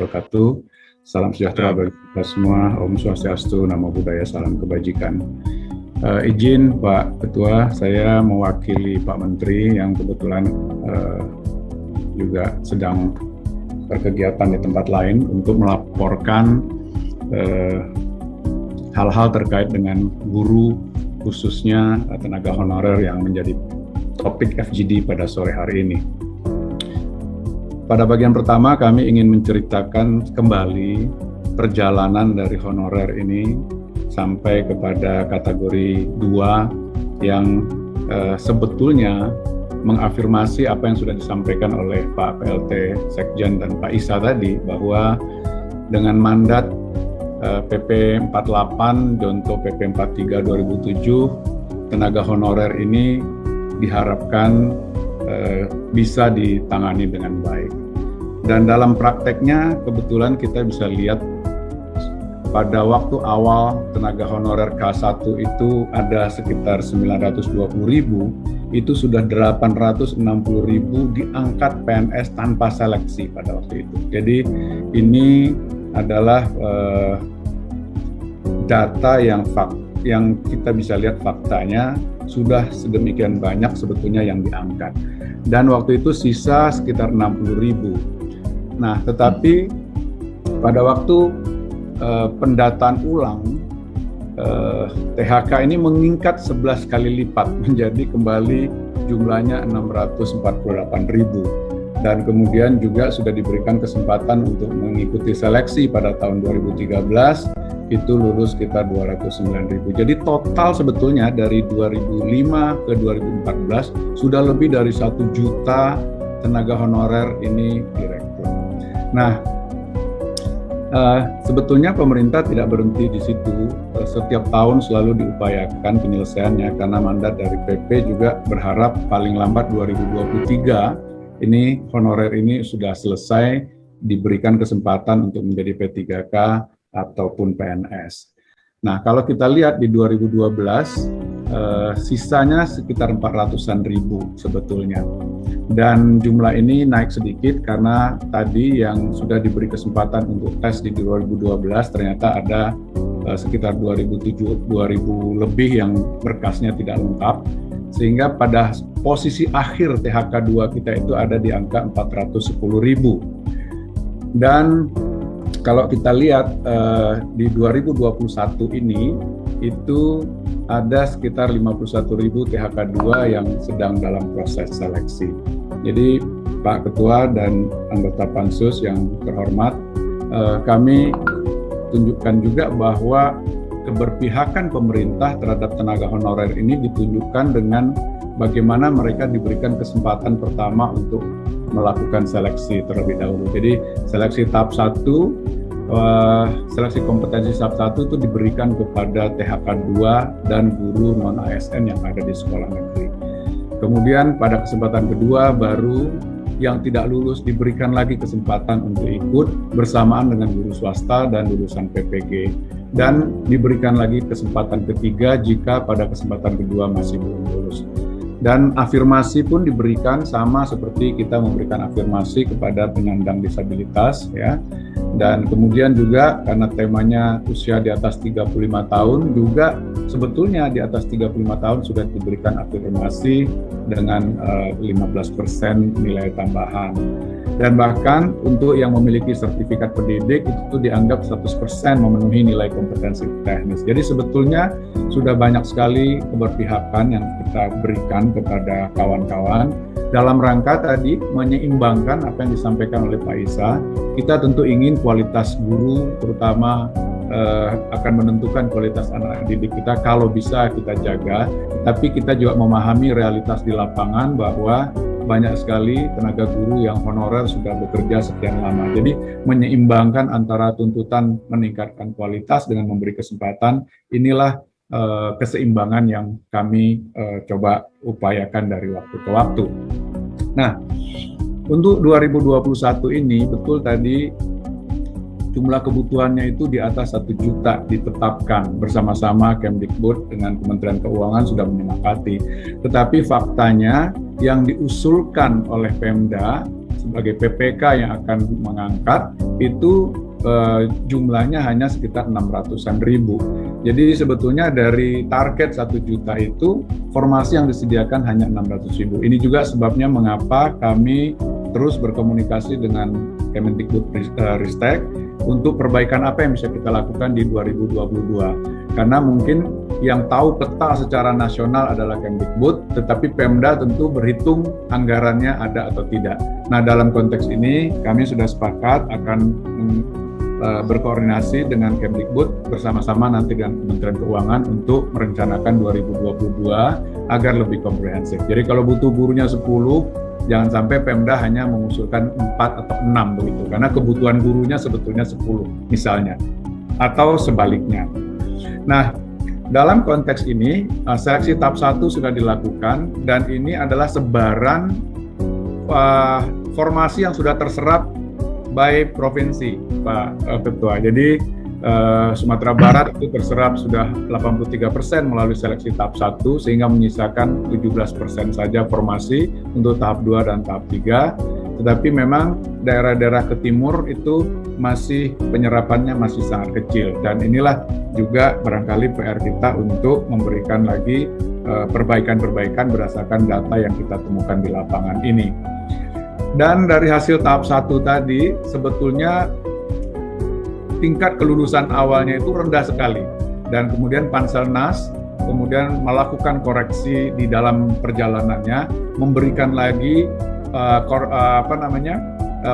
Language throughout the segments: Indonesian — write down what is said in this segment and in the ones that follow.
wabarakatuh. Salam sejahtera bagi kita semua. Om Swastiastu, Namo Buddhaya, salam kebajikan. Izin Pak Ketua, saya mewakili Pak Menteri yang kebetulan juga sedang berkegiatan di tempat lain untuk melaporkan hal-hal terkait dengan guru, khususnya tenaga honorer yang menjadi topik FGD pada sore hari ini. Pada bagian pertama kami ingin menceritakan kembali perjalanan dari honorer ini sampai kepada kategori 2 yang sebetulnya mengafirmasi apa yang sudah disampaikan oleh Pak PLT Sekjen dan Pak Isa tadi, bahwa dengan mandat PP 48 Jonto PP 43 2007, tenaga honorer ini diharapkan bisa ditangani dengan baik. Dan dalam prakteknya kebetulan kita bisa lihat pada waktu awal tenaga honorer K1 itu ada sekitar 920.000, itu sudah 860.000 diangkat PNS tanpa seleksi pada waktu itu. Jadi ini adalah data yang kita bisa lihat faktanya sudah sedemikian banyak sebetulnya yang diangkat. Dan waktu itu sisa sekitar 60.000. Nah, tetapi pada waktu pendataan ulang, THK ini meningkat 11 kali lipat, menjadi kembali jumlahnya 648.000. Dan kemudian juga sudah diberikan kesempatan untuk mengikuti seleksi pada tahun 2013, itu lulus sekitar 209.000. Jadi total sebetulnya dari 2005 ke 2014 sudah lebih dari 1 juta tenaga honorer ini direkrut. Nah, sebetulnya pemerintah tidak berhenti di situ. Setiap tahun selalu diupayakan penyelesaiannya, karena mandat dari PP juga berharap paling lambat 2023 ini honorer ini sudah selesai, diberikan kesempatan untuk menjadi P3K ataupun PNS. Nah, kalau kita lihat di 2012, sisanya sekitar 400-an ribu sebetulnya. Dan jumlah ini naik sedikit karena tadi yang sudah diberi kesempatan untuk tes di 2012 ternyata ada sekitar 2.000 lebih yang berkasnya tidak lengkap, sehingga pada posisi akhir THK 2 kita itu ada di angka 410.000. Dan kalau kita lihat di 2021 ini itu ada sekitar 51.000 THK 2 yang sedang dalam proses seleksi. Jadi Pak Ketua dan anggota Pansus yang terhormat, kami tunjukkan juga bahwa keberpihakan pemerintah terhadap tenaga honorer ini ditunjukkan dengan bagaimana mereka diberikan kesempatan pertama untuk melakukan seleksi terlebih dahulu. Jadi seleksi tahap 1, seleksi kompetensi tahap 1 itu diberikan kepada THK 2 dan guru non-ASN yang ada di sekolah negeri. Kemudian pada kesempatan kedua baru yang tidak lulus diberikan lagi kesempatan untuk ikut bersamaan dengan guru swasta dan lulusan PPG. Dan diberikan lagi kesempatan ketiga jika pada kesempatan kedua masih belum lulus. Dan afirmasi pun diberikan sama seperti kita memberikan afirmasi kepada penyandang disabilitas, ya. Dan kemudian juga karena temanya usia di atas 35 tahun, juga sebetulnya di atas 35 tahun sudah diberikan afirmasi dengan 15% nilai tambahan. Dan bahkan untuk yang memiliki sertifikat pendidik itu dianggap 100% memenuhi nilai kompetensi teknis. Jadi sebetulnya sudah banyak sekali keberpihakan yang kita berikan kepada kawan-kawan dalam rangka tadi menyeimbangkan apa yang disampaikan oleh Pak Isa. Kita tentu ingin kualitas guru terutama akan menentukan kualitas anak didik kita kalau bisa kita jaga, tapi kita juga memahami realitas di lapangan bahwa banyak sekali tenaga guru yang honorer sudah bekerja sekian lama. Jadi menyeimbangkan antara tuntutan meningkatkan kualitas dengan memberi kesempatan, inilah keseimbangan yang kami coba upayakan dari waktu ke waktu. Nah, untuk 2021 ini betul tadi jumlah kebutuhannya itu di atas 1 juta ditetapkan bersama-sama Kemdikbud dengan Kementerian Keuangan sudah menyepakati. Tetapi faktanya yang diusulkan oleh Pemda sebagai PPK yang akan mengangkat itu jumlahnya hanya sekitar 600-an ribu. Jadi sebetulnya dari target 1 juta itu formasi yang disediakan hanya 600 ribu. Ini juga sebabnya mengapa kami terus berkomunikasi dengan Kemendikbud-Ristek untuk perbaikan apa yang bisa kita lakukan di 2022. Karena mungkin yang tahu peta secara nasional adalah Kemdikbud, tetapi Pemda tentu berhitung anggarannya ada atau tidak. Nah, dalam konteks ini kami sudah sepakat akan berkoordinasi dengan Kemdikbud bersama-sama nanti dengan Kementerian Keuangan untuk merencanakan 2022 agar lebih komprehensif. Jadi kalau butuh gurunya 10, jangan sampai Pemda hanya mengusulkan 4 atau 6 begitu, karena kebutuhan gurunya sebetulnya 10 misalnya, atau sebaliknya. Nah, dalam konteks ini, seleksi tahap 1 sudah dilakukan dan ini adalah sebaran formasi yang sudah terserap by provinsi, Pak Ketua. Jadi Sumatera Barat itu terserap sudah 83% melalui seleksi tahap 1 sehingga menyisakan 17% saja formasi untuk tahap 2 dan tahap 3. Tetapi memang daerah-daerah ke timur itu masih penyerapannya masih sangat kecil dan inilah juga barangkali PR kita untuk memberikan lagi perbaikan-perbaikan berdasarkan data yang kita temukan di lapangan ini. Dan dari hasil tahap 1 tadi, sebetulnya tingkat kelulusan awalnya itu rendah sekali. Dan kemudian Panselnas kemudian melakukan koreksi di dalam perjalanannya, memberikan lagi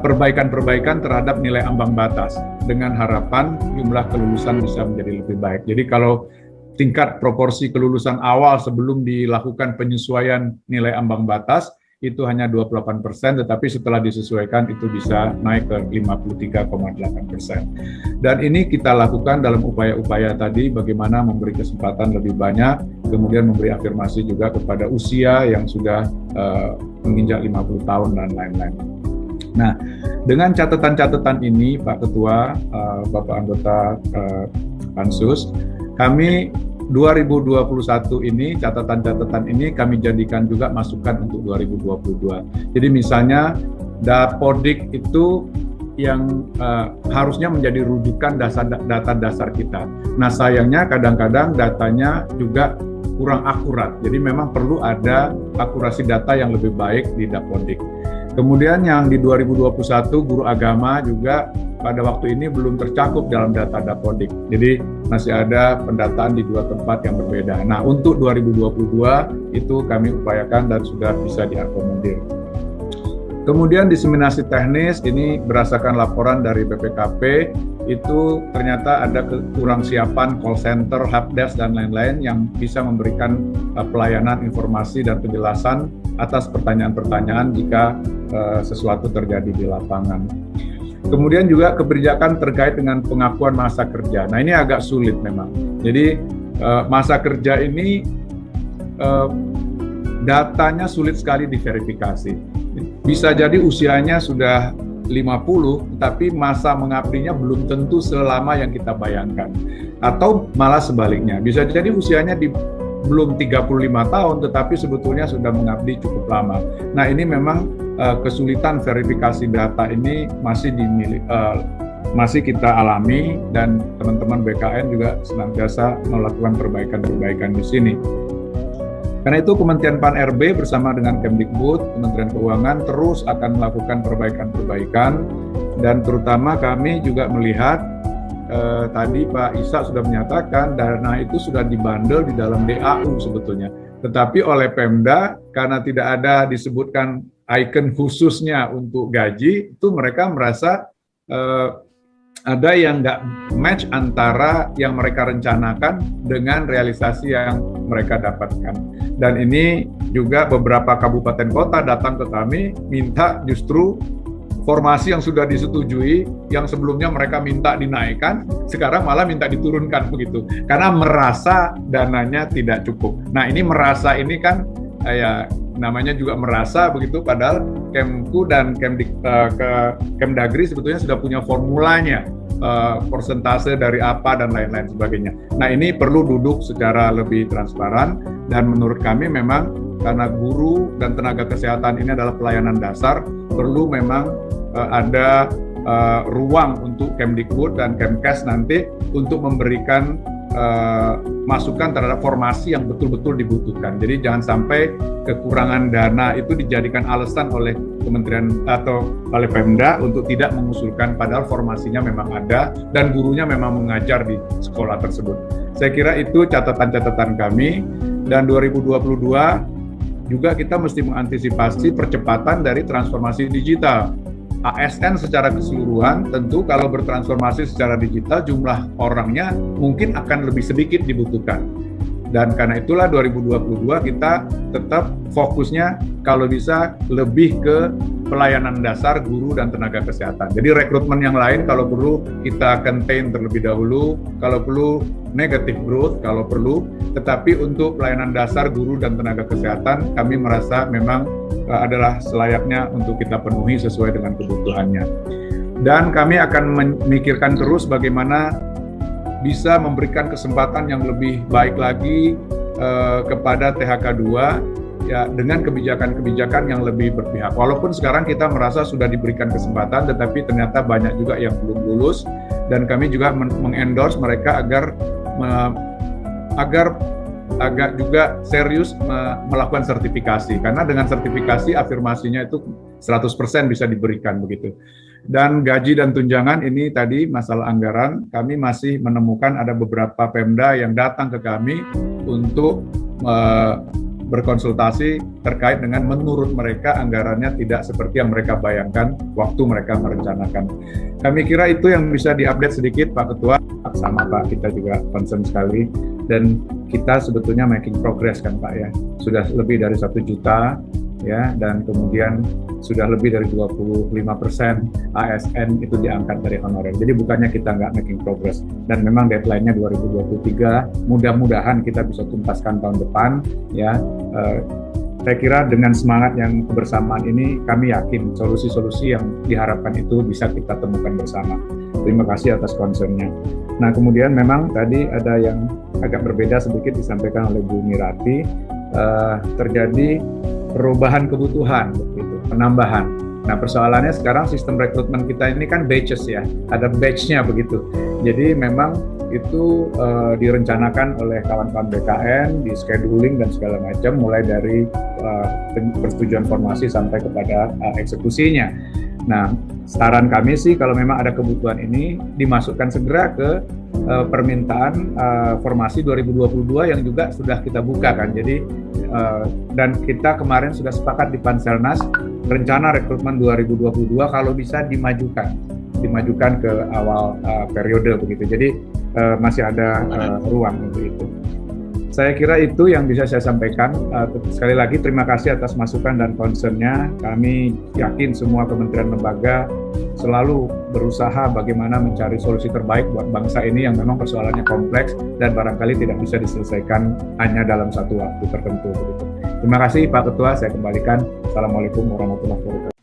perbaikan-perbaikan terhadap nilai ambang batas dengan harapan jumlah kelulusan bisa menjadi lebih baik. Jadi kalau tingkat proporsi kelulusan awal sebelum dilakukan penyesuaian nilai ambang batas itu hanya 28%, tetapi setelah disesuaikan itu bisa naik ke 53,8%. Dan ini kita lakukan dalam upaya-upaya tadi bagaimana memberi kesempatan lebih banyak, kemudian memberi afirmasi juga kepada usia yang sudah menginjak 50 tahun dan lain-lain. Nah, dengan catatan-catatan ini, Pak Ketua, Bapak anggota Pansus, kami 2021 ini, catatan-catatan ini kami jadikan juga masukan untuk 2022. Jadi misalnya Dapodik itu yang harusnya menjadi rujukan data dasar kita. Nah sayangnya kadang-kadang datanya juga kurang akurat. Jadi memang perlu ada akurasi data yang lebih baik di Dapodik. Kemudian yang di 2021 guru agama juga pada waktu ini belum tercakup dalam data Dapodik. Jadi masih ada pendataan di 2 tempat yang berbeda. Nah, untuk 2022 itu kami upayakan dan sudah bisa diakomodir. Kemudian diseminasi teknis ini berdasarkan laporan dari BPKP itu ternyata ada kekurang siapan call center, helpdesk dan lain-lain yang bisa memberikan pelayanan informasi dan penjelasan atas pertanyaan-pertanyaan jika sesuatu terjadi di lapangan. Kemudian juga kebijakan terkait dengan pengakuan masa kerja. Nah ini agak sulit memang. Jadi masa kerja ini datanya sulit sekali diverifikasi. Bisa jadi usianya sudah 50, tapi masa mengabdinya belum tentu selama yang kita bayangkan. Atau malah sebaliknya, bisa jadi usianya belum 35 tahun, tetapi sebetulnya sudah mengabdi cukup lama. Nah ini memang kesulitan verifikasi data ini masih kita alami dan teman-teman BKN juga senantiasa melakukan perbaikan-perbaikan di sini. Karena itu Kementerian Pan-RB bersama dengan Kemdikbud, Kementerian Keuangan terus akan melakukan perbaikan-perbaikan dan terutama kami juga melihat tadi Pak Isa sudah menyatakan dana itu sudah dibundle di dalam DAU sebetulnya. Tetapi oleh Pemda karena tidak ada disebutkan icon khususnya untuk gaji, itu mereka merasa ada yang nggak match antara yang mereka rencanakan dengan realisasi yang mereka dapatkan. Dan ini juga beberapa kabupaten kota datang ke kami minta justru formasi yang sudah disetujui, yang sebelumnya mereka minta dinaikkan, sekarang malah minta diturunkan begitu. Karena merasa dananya tidak cukup. Nah ini merasa ini kan ya namanya juga merasa begitu, padahal Kemku dan Kemdagri sebetulnya sudah punya formulanya, persentase dari apa dan lain-lain sebagainya. Nah ini perlu duduk secara lebih transparan dan menurut kami memang karena guru dan tenaga kesehatan ini adalah pelayanan dasar, perlu memang ada ruang untuk Kemdikbud dan Kemkes nanti untuk memberikan masukan terhadap formasi yang betul-betul dibutuhkan. Jadi jangan sampai kekurangan dana itu dijadikan alasan oleh kementerian atau oleh Pemda untuk tidak mengusulkan, padahal formasinya memang ada dan gurunya memang mengajar di sekolah tersebut. Saya kira itu catatan-catatan kami, dan 2022 juga kita mesti mengantisipasi percepatan dari transformasi digital. ASN secara keseluruhan tentu kalau bertransformasi secara digital jumlah orangnya mungkin akan lebih sedikit dibutuhkan. Dan karena itulah 2022 kita tetap fokusnya kalau bisa lebih ke pelayanan dasar guru dan tenaga kesehatan. Jadi rekrutmen yang lain kalau perlu kita contain terlebih dahulu, kalau perlu negative growth kalau perlu, tetapi untuk pelayanan dasar guru dan tenaga kesehatan kami merasa memang adalah selayaknya untuk kita penuhi sesuai dengan kebutuhannya. Dan kami akan memikirkan terus bagaimana bisa memberikan kesempatan yang lebih baik lagi kepada THK 2 ya, dengan kebijakan-kebijakan yang lebih berpihak. Walaupun sekarang kita merasa sudah diberikan kesempatan, tetapi ternyata banyak juga yang belum lulus, dan kami juga mengendorse mereka agar agak juga serius melakukan sertifikasi, karena dengan sertifikasi afirmasinya itu 100% bisa diberikan begitu. Dan gaji dan tunjangan ini tadi masalah anggaran, kami masih menemukan ada beberapa Pemda yang datang ke kami untuk berkonsultasi terkait dengan menurut mereka anggarannya tidak seperti yang mereka bayangkan waktu mereka merencanakan. Kami kira itu yang bisa diupdate sedikit Pak Ketua, sama Pak, kita juga concern sekali, dan kita sebetulnya making progress kan Pak ya, sudah lebih dari 1 juta ya, dan kemudian sudah lebih dari 25% ASN itu diangkat dari honorer. Jadi bukannya kita nggak making progress, dan memang deadline-nya 2023, mudah-mudahan kita bisa tuntaskan tahun depan ya. Saya kira dengan semangat yang kebersamaan ini kami yakin solusi-solusi yang diharapkan itu bisa kita temukan bersama. Terima kasih atas concern-nya. Nah kemudian memang tadi ada yang agak berbeda sedikit disampaikan oleh Bu Mirati, terjadi perubahan kebutuhan, begitu, penambahan. Nah persoalannya sekarang sistem rekrutmen kita ini kan batches ya, ada batch-nya begitu. Jadi memang itu direncanakan oleh kawan-kawan BKN, di scheduling dan segala macam, mulai dari persetujuan formasi sampai kepada eksekusinya. Nah saran kami sih kalau memang ada kebutuhan ini dimasukkan segera ke permintaan formasi 2022 yang juga sudah kita buka kan. Jadi dan kita kemarin sudah sepakat di Panselnas rencana rekrutmen 2022 kalau bisa dimajukan ke awal periode begitu. Jadi masih ada ruang untuk itu. Saya kira itu yang bisa saya sampaikan. Sekali lagi terima kasih atas masukan dan concern-nya. Kami yakin semua kementerian lembaga selalu berusaha bagaimana mencari solusi terbaik buat bangsa ini yang memang persoalannya kompleks dan barangkali tidak bisa diselesaikan hanya dalam satu waktu tertentu. Terima kasih Pak Ketua, saya kembalikan. Assalamualaikum warahmatullahi wabarakatuh.